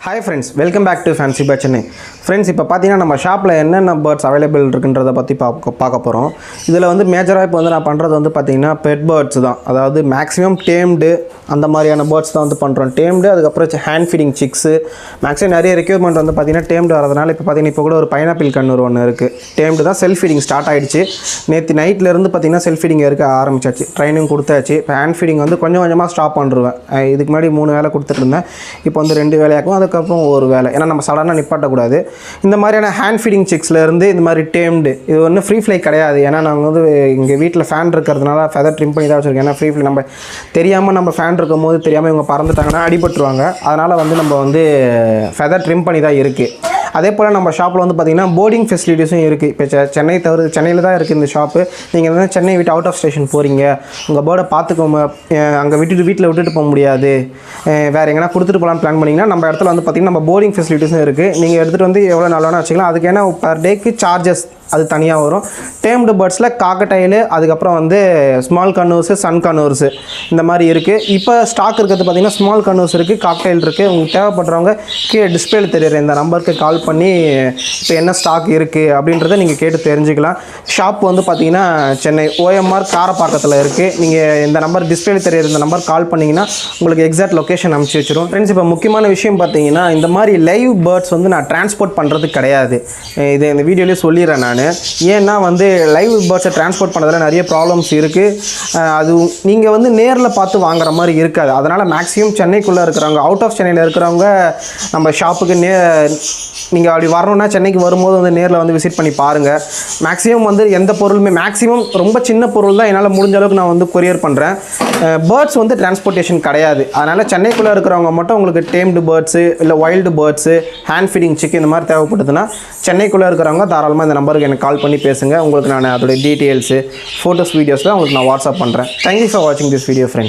Hi friends, welcome back to Fancy Bird Chennai. Friends, இப்போ பார்த்தீங்கன்னா நம்ம ஷாப்பில் என்னென்ன பேர்ட்ஸ் அவைலபிள் இருக்குன்றதை பற்றி பார்க்க போகிறோம். இதில் வந்து மேஜராக இப்போ வந்து நான் பண்ணுறது வந்து பார்த்தீங்கன்னா பெட் பேர்ட்ஸ் தான். அதாவது மேக்ஸிமம் டேம்டு அந்த மாதிரியான பேர்ட்ஸ் தான் வந்து பண்ணுறோம். டேம்டு அதுக்கப்புறம் ஹேண்ட் ஃபீடிங் சிக்ஸு மேக்ஸிமம் நிறைய ரெக்யூர்மெண்ட் வந்து பார்த்தீங்கன்னா டேம்டு வரதுனால இப்போ பார்த்தீங்கன்னா இப்போ கூட ஒரு பைனாப்பிள் கண்ணூர் ஒன்று இருக்குது. டேம்டு தான் செல்ஃப் ஃபீடிங் ஸ்டார்ட் ஆகிடுச்சு. நேற்று நைட்லேருந்து பார்த்தீங்கன்னா செல்ஃப் ஃபீடிங் இருக்க ஆரம்பிச்சாச்சு. ட்ரைனிங் கொடுத்தாச்சு. இப்போ ஹேண்ட் ஃபீடிங் வந்து கொஞ்சம் கொஞ்சமாக ஸ்டாப் பண்ணுருவேன். இதுக்கு முன்னாடி 3 வேலை கொடுத்துட்டு இருந்தேன். இப்போ வந்து 2 வேலையாக்கும் அதுக்கப்புறம் ஒரு வேலை. ஏன்னா நம்ம சடனாக நிப்பாட்டக்கூடாது. இந்த மாதிரியான ஹேண்ட் ஃபீடிங் சிக்ஸ்லேருந்து இந்த மாதிரி டேம்டு இது ஒன்றும் ஃப்ரீ ஃப்ளை கிடையாது. ஏன்னா நாங்கள் வந்து எங்கள் வீட்டில் ஃபேன் இருக்கிறதுனால ஃபெதர் ட்ரிம் பண்ணி தான் வச்சுருக்கேன். ஏன்னா ஃப்ரீ ஃப்ளை நம்ம தெரியாமல் நம்ம ஃபேன் இருக்கும் போது தெரியாமல் இவங்க பறந்துட்டாங்கன்னா அடிபட்டுருவாங்க. அதனால் வந்து நம்ம வந்து ஃபெதர் ட்ரிம் பண்ணி தான் இருக்குது. அதே போல் நம்ம ஷாப்பில் வந்து பார்த்திங்கன்னா போர்டிங் ஃபெசிலிட்டிஸும் இருக்குது. இப்போ சென்னையில் தான் இருக்குது இந்த ஷாப்பு. நீங்கள் வந்து சென்னை விட்டு அவுட் ஆஃப் ஸ்டேஷன் போகிறீங்க, உங்கள் பேர்டை பார்த்துக்கோங்க, அங்கே வீட்டில் விட்டுட்டு போக முடியாது, வேறு எங்கன்னா கொடுத்துட்டு போகலான்னு பிளான் பண்ணிங்கன்னா நம்ம இடத்துல வந்து பார்த்திங்கன்னா நம்ம போர்டிங் ஃபெசிலிட்டிஸும் இருக்குது. நீங்கள் எடுத்துகிட்டு வந்து எவ்வளோ நாளான வச்சுக்கலாம். அதுக்கு ஏன்னா பர் டேக்கு சார்ஜஸ் அது தனியாக வரும். டேம்டு பேர்ட்ஸில் காக்கட்டைலு அதுக்கப்புறம் வந்து ஸ்மால் கண்ணூர்ஸு சன் கண்ணூர்ஸு இந்த மாதிரி இருக்குது. இப்போ ஸ்டாக் இருக்கிறது பார்த்திங்கன்னா ஸ்மால் கண்ணூர்ஸ் இருக்குது, காக்டைல் இருக்குது. உங்களுக்கு தேவைப்படுறவங்க கீழே டிஸ்பிளேல தெரியுற இந்த நம்பருக்கு கால் பண்ணி இப்போ என்ன ஸ்டாக் இருக்குது அப்படின்றத நீங்கள் கேட்டு தெரிஞ்சுக்கலாம். ஷாப் வந்து பார்த்திங்கன்னா சென்னை OMR காரப்பாக்கத்தில் இருக்குது. நீங்கள் இந்த நம்பர் டிஸ்பிளேல தெரியுற இந்த நம்பர் கால் பண்ணிங்கன்னா உங்களுக்கு எக்ஸாக்ட் லொக்கேஷன் அனுப்பிச்சி வச்சிடும். ஃப்ரெண்ட்ஸ், இப்போ முக்கியமான விஷயம் பார்த்தீங்கன்னா இந்த மாதிரி லைவ் பேர்ட்ஸ் வந்து நான் டிரான்ஸ்போர்ட் பண்ணுறது கிடையாது. இதை இந்த வீடியோலேயே சொல்லிடுறேன் நான். ஏன்னா வந்து லைவ் பேர்ட்ஸை டிரான்ஸ்போர்ட் பண்ணுறதுல நிறைய ப்ராப்ளம்ஸ் இருக்குது. அது நீங்கள் வந்து நேரில் பார்த்து வாங்குற மாதிரி இருக்காது. அதனால் மேக்ஸிமம் சென்னைக்குள்ளே இருக்கிறவங்க, அவுட் ஆஃப் சென்னையில் இருக்கிறவங்க நம்ம ஷாப்புக்கு நீங்கள் அப்படி வரணுன்னா சென்னைக்கு வரும்போது வந்து நேரில் வந்து விசிட் பண்ணி பாருங்கள். மேக்ஸிமம் வந்து எந்த பொருளுமே மேக்ஸிமம் ரொம்ப சின்ன பொருள் தான் என்னால் முடிஞ்ச அளவுக்கு நான் வந்து கொரியர் பண்ணுறேன். பேர்ட்ஸ் வந்து டிரான்ஸ்போர்ட்டேஷன் கிடையாது. அதனால் சென்னைக்குள்ளே இருக்கிறவங்க மட்டும் உங்களுக்கு டேம்டு பேர்ட்ஸு இல்லை wild birds hand feeding chicken இந்த மாதிரி தேவைப்படுதுன்னா சென்னைக்குள்ளே இருக்கிறவங்க தாராளமாக இந்த நம்பருக்கு எனக்கு கால் பண்ணி பேசுங்க. உங்களுக்கு நான் அதோட டீட்டெயில்ஸு ஃபோட்டோஸ் வீடியோஸ்லாம் உங்களுக்கு நான் வாட்ஸ்அப் பண்ணுறேன். தேங்க்யூ ஃபார் வாட்சிங் திஸ் வீடியோ ஃப்ரெண்ட்ஸ்.